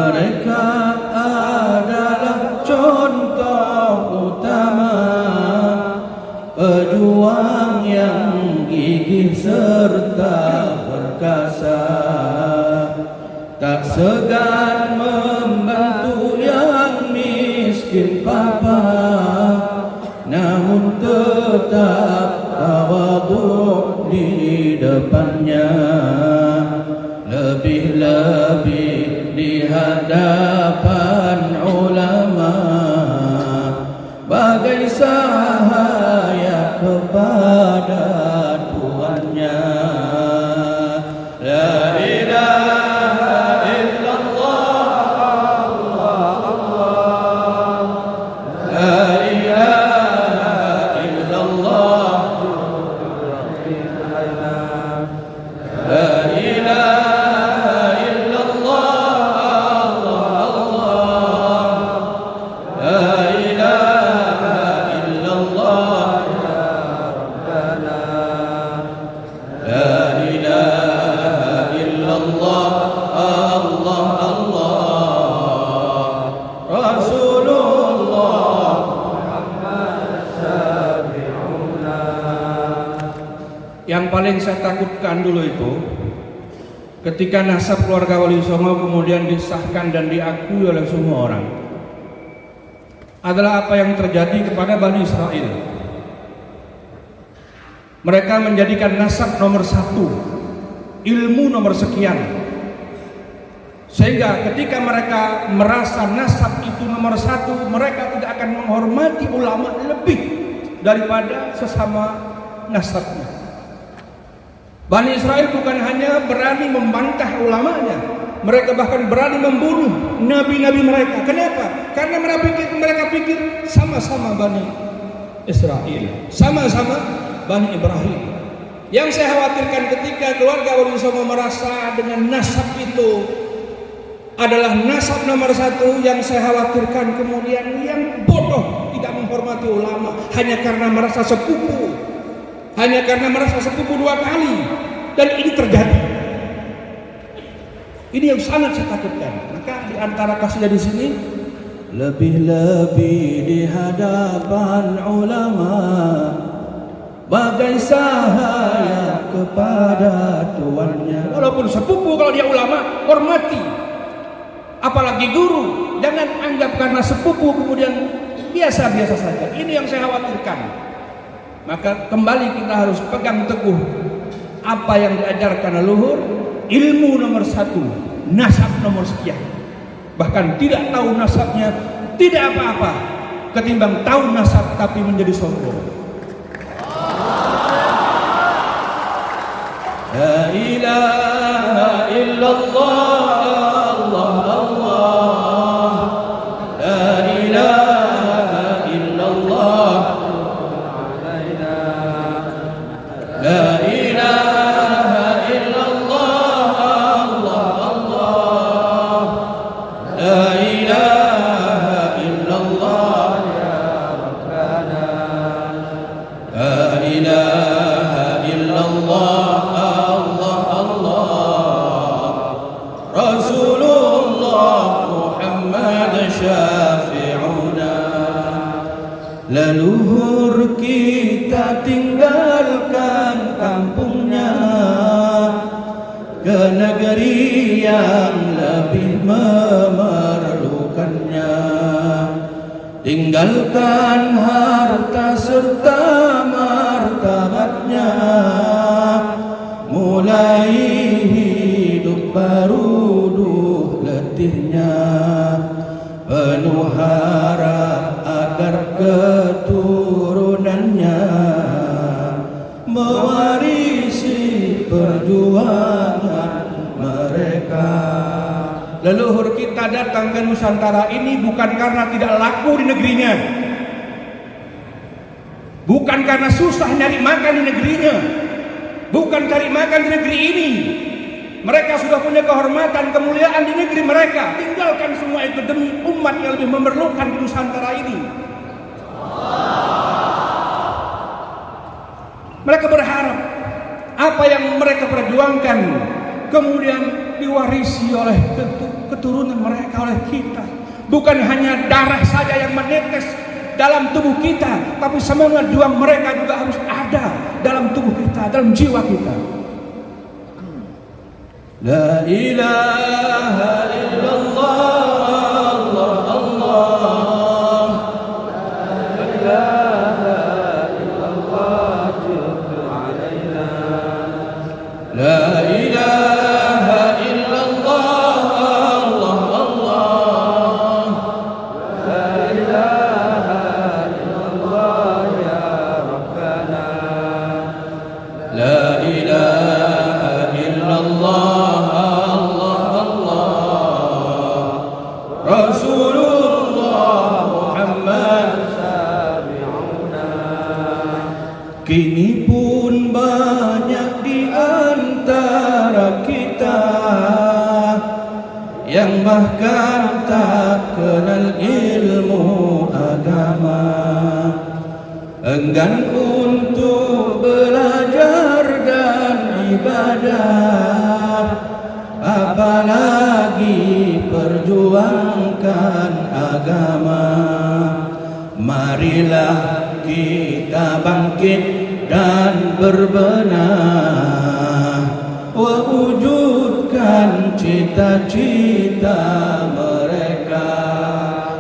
Mereka adalah contoh utama pejuang yang gigih serta perkasa, tak segan membantu yang miskin papa, namun tetap tawadhu di depannya, lebih-lebih di hadapan ulama, bagai sahaya kepada tuannya. La ilaha illallah, Allah, la ilaha illallah, la ilaha illallah, la ilaha illallah, la ilaha illallah, Allah, Allah, Rasulullah Muhammad Syafi'una. Yang paling saya takutkan dulu itu ketika nasab keluarga Wali Songo kemudian disahkan dan diakui oleh semua orang, adalah apa yang terjadi kepada Bani Israel. Mereka menjadikan nasab nomor satu, ilmu nomor sekian, sehingga ketika mereka merasa nasab itu nomor satu, mereka tidak akan menghormati ulama lebih daripada sesama nasabnya. Bani Israel bukan hanya berani membantah ulamanya, mereka bahkan berani membunuh nabi-nabi mereka. Kenapa? Karena mereka pikir sama-sama Bani Israel, sama-sama Bani Ibrahim. Yang saya khawatirkan ketika keluarga Wali Songo merasa dengan nasab itu adalah nasab nomor satu, yang saya khawatirkan kemudian yang bodoh tidak menghormati ulama hanya karena merasa sepupu, hanya karena merasa sepupu dua kali. Dan ini terjadi. Ini yang sangat saya takutkan. Maka di antara kasusnya di sini, lebih-lebih di hadapan ulama, bagai sahaya kepada tuannya. Walaupun sepupu, kalau dia ulama, hormati. Apalagi guru, jangan anggap karena sepupu kemudian biasa-biasa saja. Ini yang saya khawatirkan. Maka kembali kita harus pegang teguh apa yang diajarkan leluhur, ilmu nomor satu, nasab nomor sekian. Bahkan tidak tahu nasabnya tidak apa-apa, ketimbang tahu nasab tapi menjadi sombong. La ilaha illallah, Allah, Allah, la ilaha illallah, la ilaha illallah, Allah, Allah, la ilaha illallah, ya Rabbana, la ilaha illallah, Allah, Allah, Rasulullah Muhammad Syafi'una. Leluhur kita tinggalkan kampungnya ke negeri yang lebih memerlukannya, tinggalkan harta serta martabatnya, mulai hidup baru duh letihnya, penuh harap agar keturunannya mewarisi perjuangan mereka. Leluhur kita datang ke Nusantara ini bukan karena tidak laku di negerinya, bukan karena susah nyari makan di negerinya, bukan cari makan di negeri ini. Mereka sudah punya kehormatan, kemuliaan di negeri mereka. Tinggalkan semua itu demi umat yang lebih memerlukan di Nusantara ini. Mereka berharap apa yang mereka perjuangkan kemudian diwarisi oleh keturunan mereka, oleh kita. Bukan hanya darah saja yang menetes dalam tubuh kita, tapi semangat juang mereka juga harus ada dalam tubuh kita, dalam jiwa kita. La ilaha illallah, Allah, Allah. La ilaha illallah, jibtu alaina. La ilaha illallah, Allah, Allah. La ilaha illallah, ya Rabbana. La ilaha illallah, kini pun banyak di antara kita yang bahkan tak kenal ilmu agama, enggan untuk belajar dan ibadah, apalagi perjuangkan agama. Marilah kita bangkit dan berbenah, wujudkan cita-cita mereka.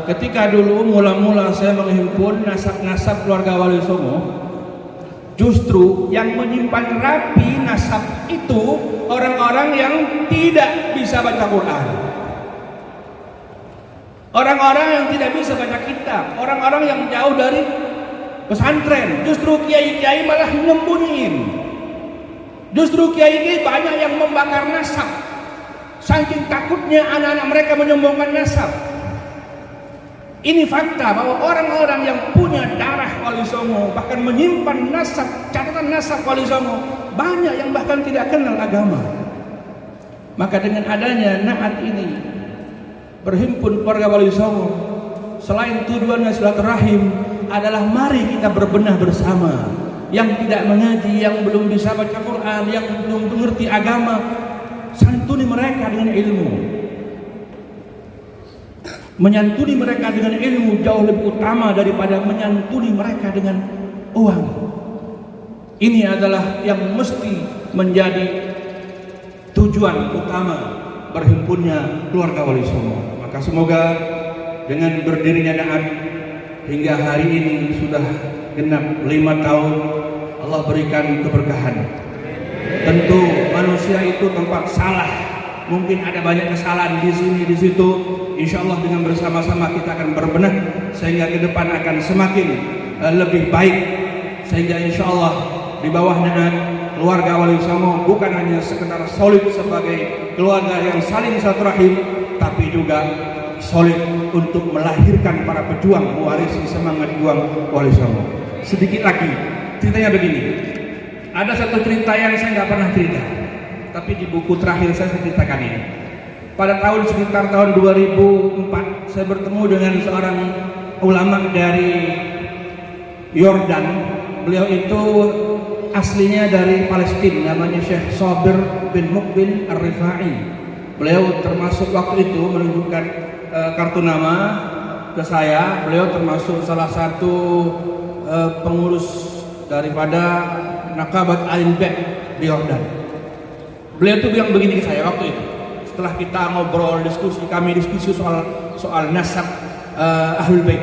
Ketika dulu mula-mula saya menghimpun nasab-nasab keluarga Wali Songo, justru yang menyimpan rapi nasab itu orang-orang yang tidak bisa baca Quran, orang-orang yang tidak bisa baca kitab, orang-orang yang jauh dari pesantren. Justru kiai-kiai malah nyembunyiin. Justru kiai-kiai banyak yang membakar nasab, saking takutnya anak-anak mereka menyombongkan nasab. Ini fakta bahwa orang-orang yang punya darah Wali Songo, bahkan menyimpan nasab, catatan nasab Wali Songo, banyak yang bahkan tidak kenal agama. Maka dengan adanya naat ini, berhimpun keluarga Wali Songo, selain tujuannya silaturahim, adalah mari kita berbenah bersama. Yang tidak mengaji, yang belum bisa baca Quran, yang belum mengerti agama, santuni mereka dengan ilmu. Menyantuni mereka dengan ilmu jauh lebih utama daripada menyantuni mereka dengan uang. Ini adalah yang mesti menjadi tujuan utama berhimpunnya keluarga Wali Songo. Maka semoga dengan berdirinya naat hingga hari ini sudah genap 5 tahun, Allah berikan keberkahan. Tentu manusia itu tempat salah, mungkin ada banyak kesalahan di sini di situ. Insya Allah dengan bersama-sama kita akan berbenah sehingga ke depan akan semakin lebih baik. Sehingga insya Allah di bawah naat keluarga Wali Songo bukan hanya sekedar solid sebagai keluarga yang saling silaturahim, tapi juga solid untuk melahirkan para pejuang mewarisi semangat juang Wali Songo. Sedikit lagi, ceritanya begini. Ada satu cerita yang saya nggak pernah cerita, tapi di buku terakhir saya ceritakan ini. Pada sekitar tahun 2004, saya bertemu dengan seorang ulama dari Yordan. Beliau itu aslinya dari Palestina, namanya Syekh Sabir bin Muqbil Ar-Rifai. Beliau termasuk waktu itu menunjukkan kartu nama ke saya. Beliau termasuk salah satu pengurus daripada Naqabat Al-Bait di Yordan. Beliau itu bilang begini ke saya waktu itu. Setelah kita ngobrol, kami diskusi soal nasab Ahlul Bait.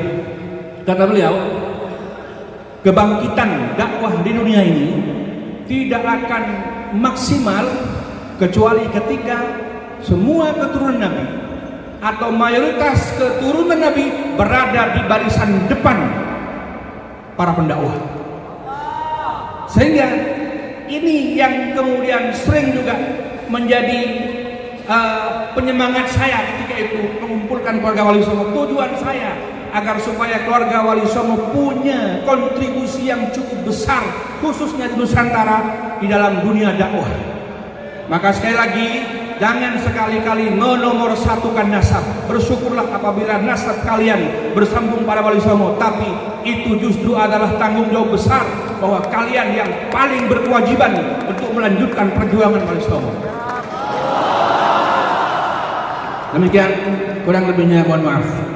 Kata beliau, kebangkitan dakwah di dunia ini tidak akan maksimal kecuali ketika semua keturunan Nabi atau mayoritas keturunan Nabi berada di barisan depan para pendakwah. Sehingga ini yang kemudian sering juga menjadi penyemangat saya ketika itu mengumpulkan keluarga Wali Songo. Tujuan saya agar supaya keluarga Wali Songo punya kontribusi yang cukup besar, khususnya di Nusantara di dalam dunia dakwah. Maka sekali lagi, jangan sekali-kali menomorsatukan nasab. Bersyukurlah apabila nasab kalian bersambung pada Wali Songo, tapi itu justru adalah tanggung jawab besar bahwa kalian yang paling berkewajiban untuk melanjutkan perjuangan Wali Songo. Demikian, kurang lebihnya mohon maaf.